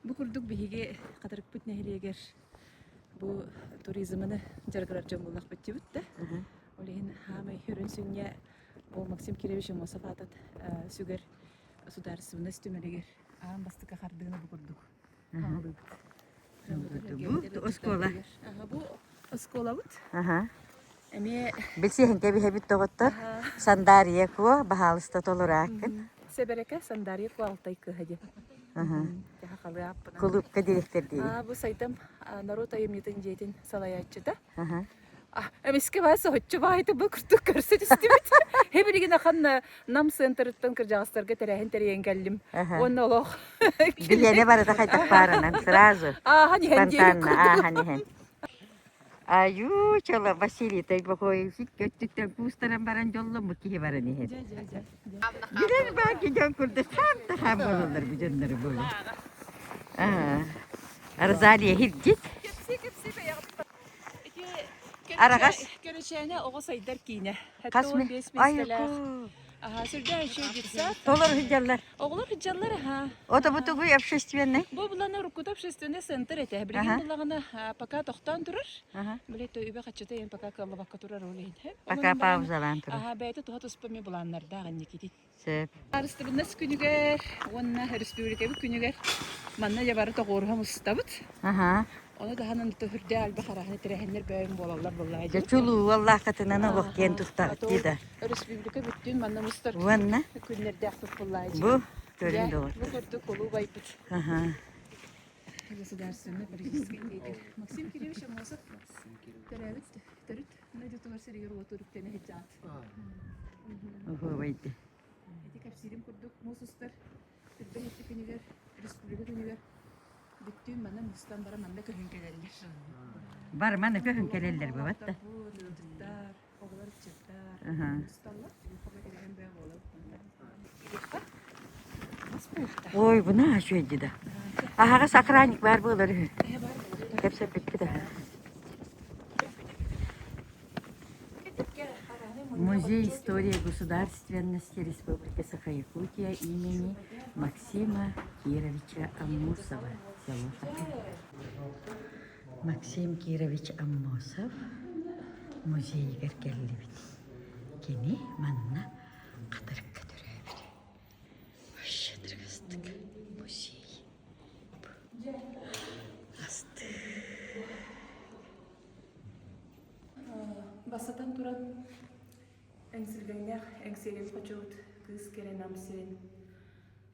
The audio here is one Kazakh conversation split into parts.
Bu kurduk bihiге qatarık bit nehriyeger bu turizmini jargarar jambulaq bitti bitti. Olehin hamay hürün sünye bu Максим Киревич Амосов атат süger сударственный стюмелегер. Ан бастыка хардыгына bu kurduk. Bu oskola. Aha bu oskola bit. Aha. Эме Bilsihin kebi hebit toğuttur. Sandariye kuva bahalısta tolurakkın. Себереке сандария куалтай кыһади. Яха халыаппына. Kulupka direktir değil. Bu saytам народ айымнитин жетин салаяччыта. Aha. Эмиске баса хоччу баайты бу куртук көрсөт истебит. Хебиригин ахан нам центрыттан кыржагыстарга терехин тереген келдим. Он олох. Bilene barada kaytak paranan сразу. Hani hendi. Спонтанно. Hani hen. Аю, чала Василий тай бахой сик көттүктен пустаран баран жолло му кихи баран иһет. Билер баки жон курда самта хам бололар бу жоннары болу. Арзалия хиргит. Арагас. Көрөчәне ого сайдар кине. Касмы. Айыку. Aha sürden şey gitse. Толор хыжаллар. Oğlum hıcalları ha. Ото бутугу общественный. Bu bulana rukuda общественный центр ete. Bilgin bulağına paka toxtan durur. Böyle to übe kaçıda en paka kallı bakka durur öyle. Пока паузалан турur. Aha beyte tuhat uspami bulanlar da ganne kiti. Сөп. Arıstı bundas günüger. Onna respublika bu günüger. Manna yabarı da qorham ustabıt. Aha. Onu da hanan da hürde alba harahne terehenler böyüm bolallar vallahi. Ya çulu vallah katınana lokken tuttak dida. Respublika bütün manna mustar. Vanna. Günlerde aktif vallahi. Bu göründü o. Bu kurdu kolu baypıt. Aha. Государственный политический деятель. Максим Кириллович Амосов. Теревит, терит. Найдет товар серьер вот урктене хиджат. Ого вайди. Эти капсирим курдук мусустар. Тербехти күнүгер, республика күнүгер. Бүттүн мана мустан бара манда көһүн келелер. Бар мана көһүн келелер bu batta. Оглар четтар. Aha. Мусталлар. Хабарен бе болуп. Oy bu ne şöyle dida. Aha sakranik var buraları. Hepsi bitti de. Музей истории государственности Республики Саха-Якутия имени Максима Кировича Аммосова. Село Саха. Максим Кирович Аммосов музей геркеллибит. Кени манна катырыкка төрөбүт. Вообще дыргыстык музей. Асты. Басатан туран эңсилгеннер, эңсеген кочуут, кыз керен амсырен,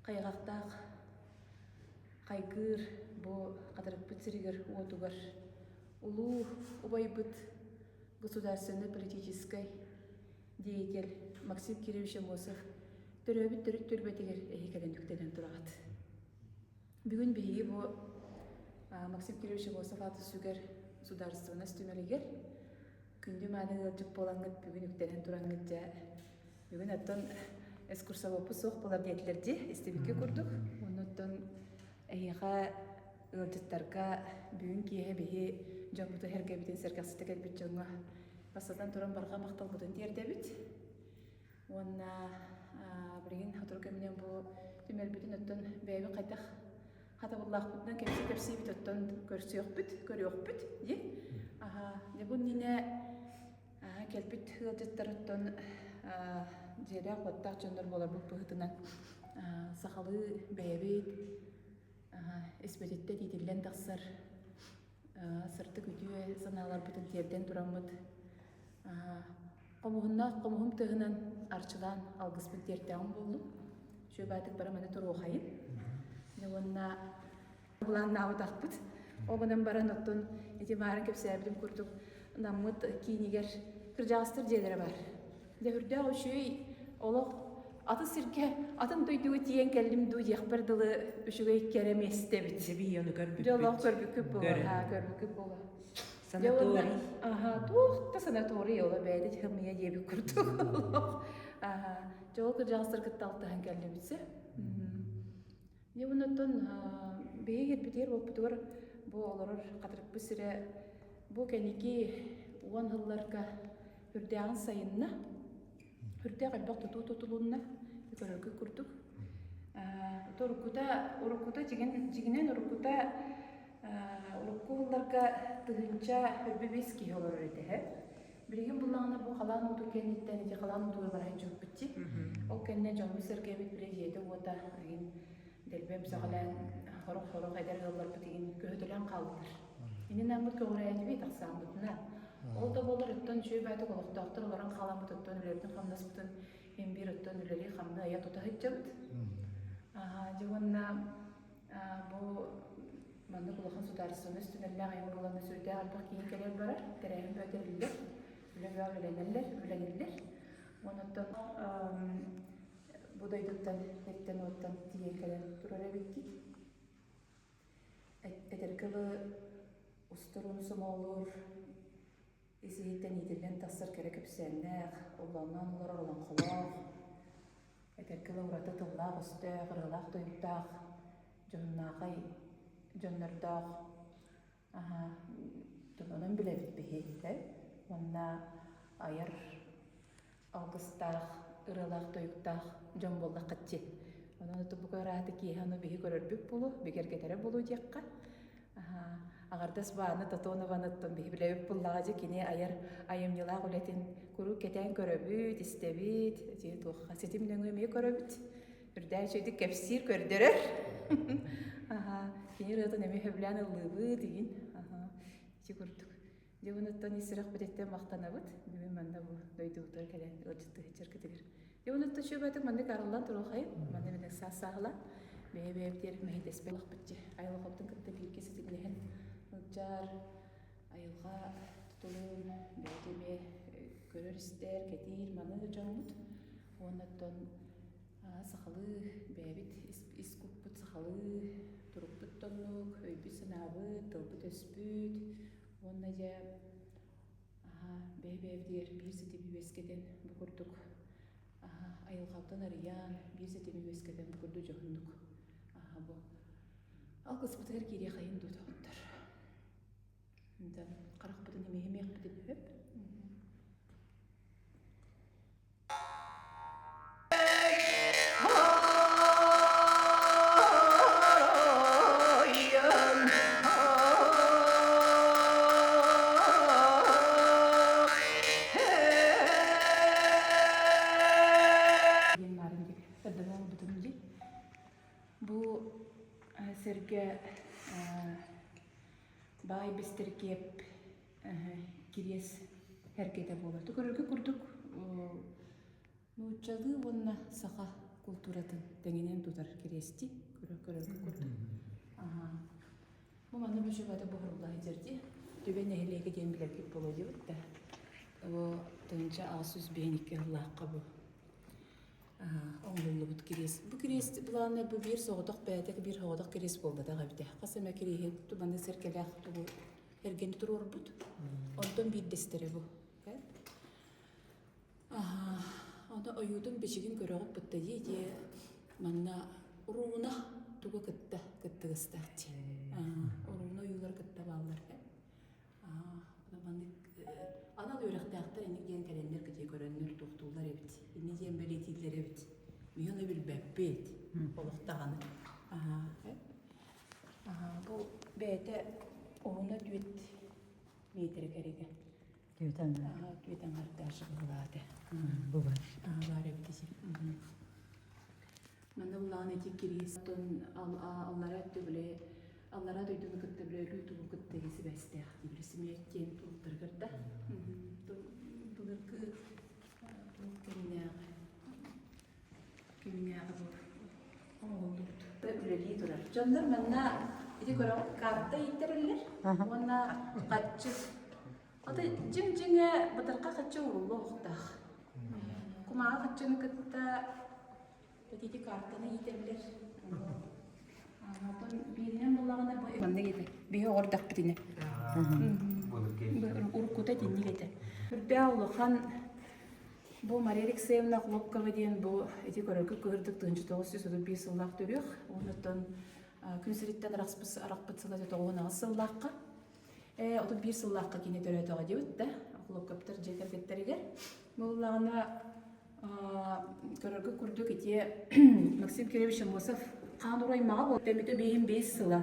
кайгактак, кайгыр, бу катырык битсиригер уотугар, улуу убайбыт государственный политический деятель Максим Кириллович Амосов төрөбүт төрүт төрбетигер эхикелендүктенен турат. Бүгүн биги бу Максим Кириллович Амосов аты сүгер государственный стюмелигер күндү маны ылжык болаңыт бүгүн үктенен тураңыт жа. Бүгүн аттан экскурсовод соқ болар диетлерди истебикке курдук. Оннотон эйга ылжыттарга бүгүн кие бихи жомбута хергебитин серкасыта келбит жоңга басадан туран барга макталбытын диердебит. Онна бирин хатурга менен бу түмелбитин оттон беби кайтак хатабуллахпытын кепси бит оттон көрүөкпүт ди. Ne bu nine kelpit hıldırtlarıttın jere qottak çöndür bolar bu pıhtınan sakalı beyabit esbetitte ditillen taqsar sırtı kütüye sanalar bütün terden duramıt qomuhum tığınan arçılan algıspın terden boldu şöbatık bara mana turu hayın ne onna bulan nağı taqpıt Oğlanın baran ottun, etibarın köpsəbilim kurduk, namıt kiyiniger, kırcağıztır jelere var. Dehürde o şöy, oluq, atı sirke, atın duyduğu tiyen kellim duydu, yakbardılı üşüge kerem estebit. Bir onu görbük. Jolaq görbüküp olur, görbüküp olur. Sanatori. Aha, tuğda sanatori ola beyde hımıya yebi kurduk. Jol kırcağıztır kıttaltıhan kellibitse. Ne bunun beye gelbiter boppudur. Bu olurur qatırık bir süre bu keniki 10 yıllarga hürdağın sayınna hürdağ elbaq tutulunna yukarıga kurduk. уруккута жигинен уруккута уруккууларга тыгынча хөрбебис ки олор эте. Биригин буллаңна бу халаан уту кенниттен ити халаан утуга барайын жукпутти. Ол кенне жому сергебит билежети уота агин делбем сагалан хорох эдер олар бутигин көтөлөн калдылар. Инин амбут көгөрәйни бит аксаамбутна. Ол да болор өттөн шөбәте колоктоктор олорон халамбут өттөн үлердин хамнаспутун эм бир өттөн үлери хамна ая тута хитчабыт. Жогонна бу манда кулахан сударсыны үстүнелләр айын буланы сүрдә албак кийин келер барар. Терәйин бөтөрүлләр. Үләнелләр. Онотон будайдыктан эттен оттан тиекелер турара битти. Этеркелы устурун сомолур исиеттен идилен тассар керек эпсеннер, улланнан улар олан колох. Этеркелы урата тыллах өстө, кырылах тойуттах, жоннагай, жоннордах. Тононон билебит бихи, онна аяр алгыстах, ырылах тойуттах, жон боллах катчи. Онон тубука раты киһаны бихи көрөрбүк болу, бигергетере болу диякка. Агардас бааны татоонаваныттан бихи билебит буллага кини аяр айымнылаах үлетин куру кетен көрөбүт, истебит, жи туха сетим нөңөмө көрөбүт. Үрдәй чөйдү кепсир көрдөрөр. Кини рыта неме хөблән ылыбы дигин. Жи курдук. Жевонуттан исирак бететтен мактанабыт. Бүген манда бу дойдуктар келен ылчытты черкетигер. Жевонуттан шөбәтик манда карылдан турухай, манда менен сасагыла. Бебептер мейдеспелак битти. Айыл коптун кытты бирке сетилген. Жар айылга тутулун бетеме көрөрүстер, кетир, маны жамут. Оннаттан сахалы бебит искуппут сахалы туруппут тоннук, өйбүт санабыт, тылбыт өспүт. Онна жа бебевдер бир сетиби бескеден букурдук. Айылгалтан арыян бир сетиби бескеден букурду жохундук. Бу алгыспытыр кире кайын дутуттар. Мында каракпытын эмек битип хөп. Серге бай бестеркеп кирес herkete болот. Көрөргө курдук. Нучалы вонна саха культуратын теңинен тутар кирести. Көрөргө курдук. Бу мана бөшөбөдө бохурлай жерди. Төбен элеге ден билек болот деп да. Бу тынча асыз беникке Аллахка бу. Оңлулубут кирес. Бу кирес буланы бу бир соғдық бәдек бир соғдық кирес болды да габите. Касыма кирехе тубаны серкелах тубу эрген турор бут. Онтон бир дестере бу. Анда оюдун бешигин көрөгөп бутта диye манна уруна тугу кыттыгыстачы. Уруна оюлар кытта баллар. Ана өрөктактар эни ген календар кете көрөннөр туктулар эбит. Эни ген белетилер эбит. Мыйны билбеппет. Олуктаганы. Бу бете оуна дүет метр кереге. Түтән. Түтән арташы булады. Бу бар. Бар эбитси. Манда буланы тикирис тон аллара төбле Аллара дойдуну кытты билелүү туу кытты кеси бәстә. Дибресиме кен тултыргырда. Тулыркы кемнәгы бу. Олдут. Билели турар. Жандар менна иде көрө карта итерелер. Онна катчы. Ата жиң-жиңе бытырка катчы улуктах. Кумага катчыны кытта бетети картаны итерелер. Birinin bullağına bana gidi. Bir ordak bitine. Urkuta dinli gidi. Bir bağlıqan bu Mariya Alexeyevna Хлопкова diyen bu eti körökü kırdık 1901 yıllar dörüyor. Ondan künsüritten araqpıtsıla toğuna sılaqqa. O 1 yıllarqa yine dörüyor diyor da. Хлопковтар жетер кеттерге. Bullağına Көрөргө күрдүк ите Максим Кириллович Амосов қанурай маға болды әметі бейін 5 сыла.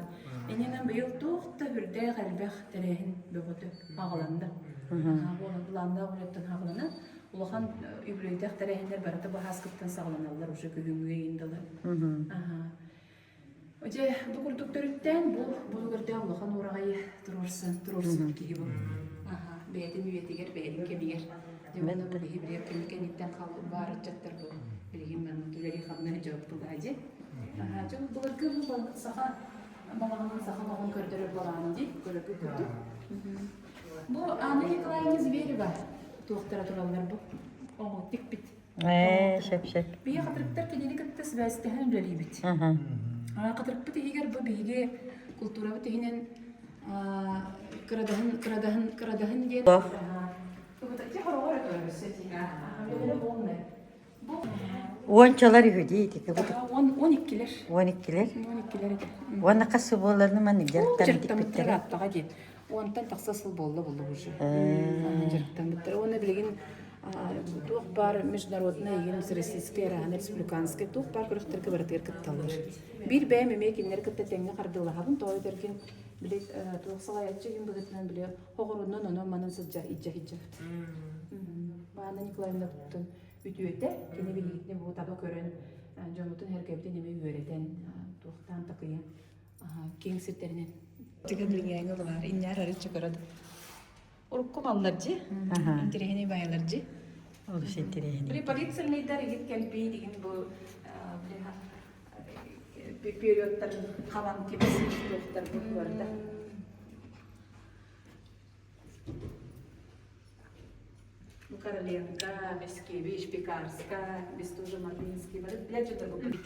Эненен бейіл тоқта хүрде қалбақ тәрәхін бөгіті ағыланды. Бұланда ғылеттен ағыланы. Улахан үбілейдек тәрәхіндер бараты бұл хаскыптан сағыланалар уже көгіңге енділі. Өте бұл күрдіктөріттен бұл көрді улахан орағайы тұрорсын кейі бұл. Бәйдің үйетігер, бәйдің кемегер. Демені бұл ебірер кемекениттен қалып бары жаттар бұл. Білген мәнің түлері қабынан жауып бұл әде. Жоқ бұлырғы бұл саға балағының сақалағын көрдіріп балағын дейіп көрігі көрді. Бұл Анна Николаевна Зверева туақтара туралар бұл. Оңы тек бит. Шеп. Бейе қатырыптар кедені кітті сібәстіхін үлелей бит. Қатырып біт егер бұл бейге культура біт егенен кырадахын ден. Ончалар үйдейді. 12-лер. 12-лер. 12-лер. Оны қасы боларны мәні жарықтан Жарықтан біттер аттаға дед. Онтан тақсасыл болды уже. Жарықтан біттер. Оны білеген туқ бар международный, российский, республиканский туқ бар күріқтергі бірдер кітталыр. Bir бәйім емекенлер кітті тәңі қардылағабын, той дәрген білет туқ салаятчы ген бұғытынан біле қоғырынын оны манын сызжа, иджа. Бағана Николаевна бұттын үтіөті, кені білгетіне бұл таба көрін жомутын әркәбден еме өретен туқтан тақыйын кең сеттерінен. Тігі дүнияңы бұлар, иннер әрітші көреді. Уруккум аллар жи, интерехіне байалар жи. Олы сеттерейін. Бір полицияныйдар егет кәлпей деген бұл периодтарын қаван кебесін туқтар бұл көрді. Короленко, Бескевич, Пекарска, Бестужа, Марлинский, блядь, что-то был бит.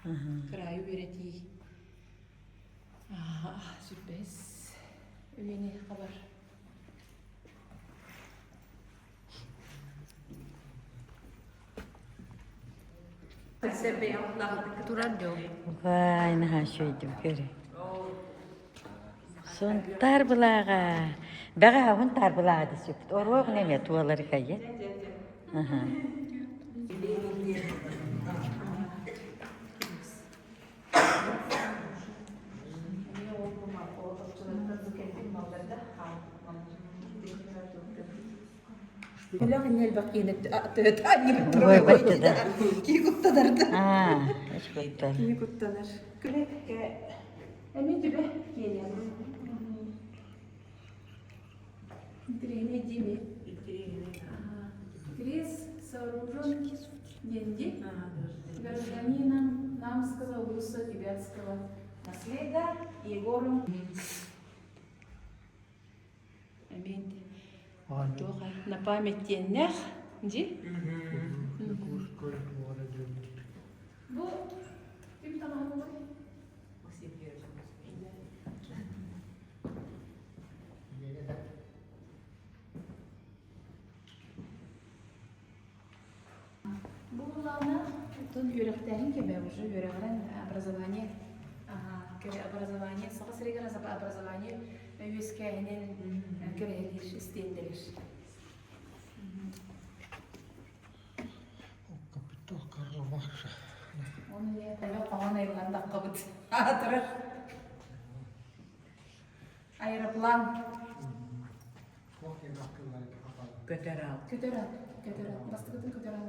Краю берети. Сюрприз. Үйіне хабар. Vay, naha şöydüm göre. Son tarbılağa. Bağa hun tarbılağa da süpüt. Orvaq neme tuvaları kayı. Bilang ini albak ini tanya betul. Vay battı da. Kikuttalar da. Hiç kutlar. Kikuttalar. Kule ke. Emin gibi geliyor. Трение Диме. Крис сооружен деньги гражданином Намского улуса Тибетского наследия Егором. Аминь. Тоже на память денег, ди? Bu kim tamam mı? Тут юректарин кебе уже юрегрен образование. Образование, сахасригара образование, вискайнен керелиш, стенделиш. Капитал Карловаша. Он не таял палана Ирланда кабыт. Атырыр. Аэроплан. Көтөрал. Көтөрал. Бастыгытын көтөрал.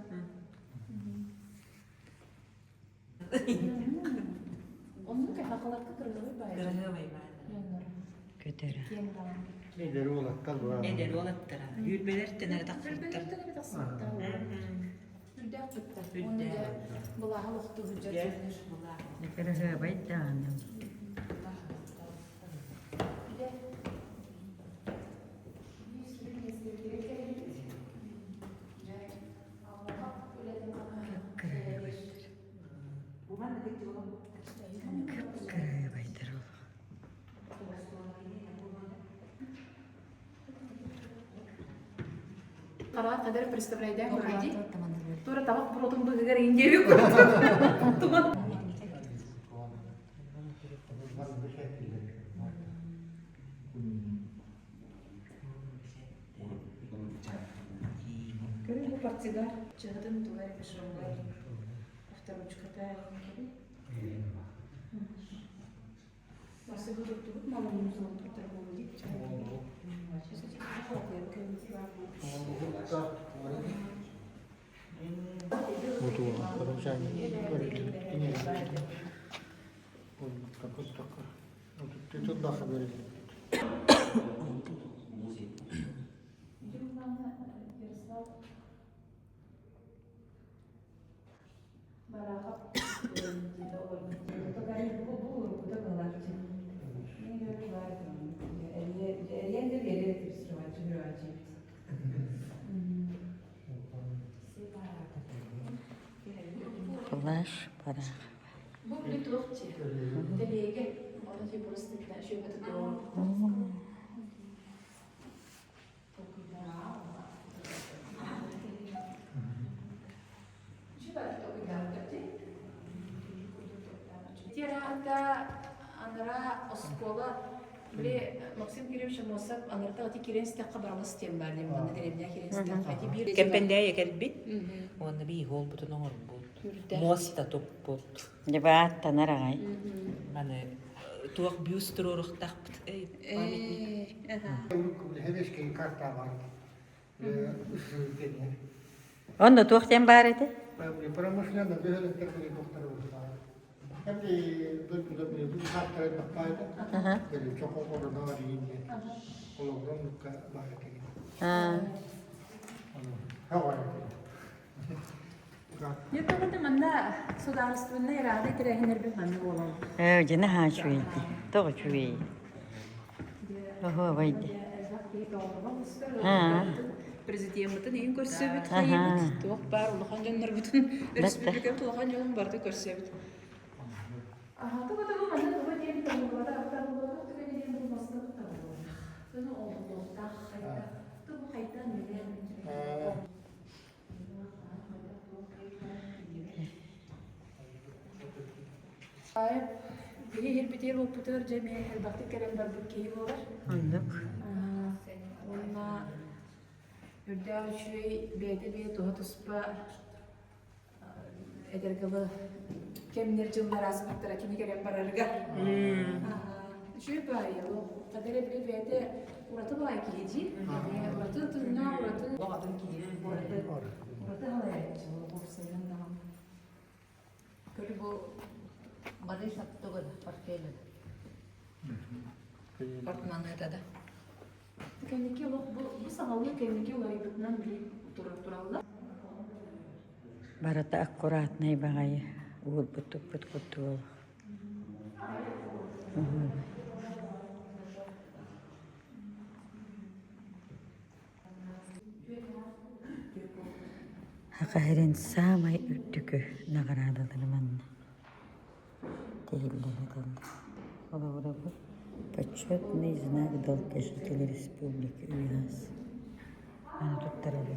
Onun kakaklar kıtırıyor bayağı. Кырыгыбай бар. Kötürü. Ne der ola kalwa. Не дер олаттыра. Юрбелерттен эр тақсырттар. Kötürü baydı annem. Karena kadar представляем вроде. Тура табак протон быгыр индеви курду. Туман. Көрүн бу Тахатсигар, чыгдым тугар бешронгай. Авторучката кеби. Басы гудук малын зон торголи. Butuh perusahaan ini. Takut. Itu dah kabar. Kulaş para. Bu bir tuhafçı. Tabii orada burası da şöyle bir doğru. Тиранда анара оскола бли Максим Кириллович Мосов анарта ати киренстек кабармас тем бар дем бана деревня киренстек ати бир Кемпендәй келбит. Оны би хол бутын оңор бут. Моста топ бут. Debat tanaragay. Маны туак бюстророх тахпт. Памятник. Heveskin kartta var. Üstüne. Onda tuğten bari de. Промышленная бегали такие докторы. Hem de böyle bir kartta bakaydı. Böyle çok olur da var yine. Hologram var ki. Ha. Hava. Yurtta manda sudarstvenna irade tirehiner bir manı olan. Öyle ha şuydu. Doğru şuydu. Oho vaydı. Ha. Президенттің ең көрсебет хайбет. Тоқ бар улахан жандар бүтін республиканың улахан жолын барды көрсебет. Аха, тоқ тоқ мана тоқ дейін тоқ бар, ақтар болады, тоқ дейін болмасты тоқ болады. Соны олдықта қайта. Тоқ қайта менен. Ай, бие хербетер болып бүтер жеме хербақты керем бар бұл кейі болар. Anladık. Onunla Ürdağ şüy beyde bir tuha tuspa edergalı kemler cıllar asmaklara kimi kerem bararga. Şüy bayi o kadere bile beyde uratı bayi kileci. Uratı tırna uratı doğadın kileci. Uratı halayacı. Bu sayın dağım. Böyle bu barış sattı kadar parkeyle. Partmanlığı da. Kendiki bu sağlığı kendiki olaydıktan bir turalda. Barata akkurat ne bagay. Uğur butuk kutu. Hakahirin samay üttükü nagaradadır manna. Tehillerinden. Ola bu. Почетный знак долгожителя Республики УЯС. Она тут дорога.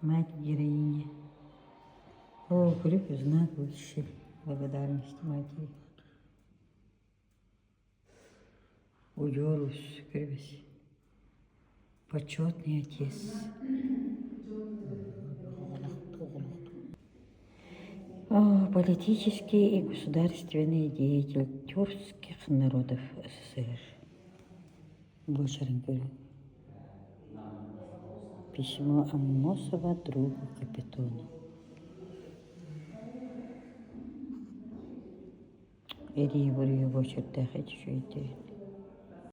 Мать героини. О, клюк знак высшей благодарности матери. Уйорус, крывись. Почетный отец. Политический и государственный деятель тюркских народов СССР. Бочеренко. Письмо Аммосова другу капитону. Эри бурю бочерда хочу идти.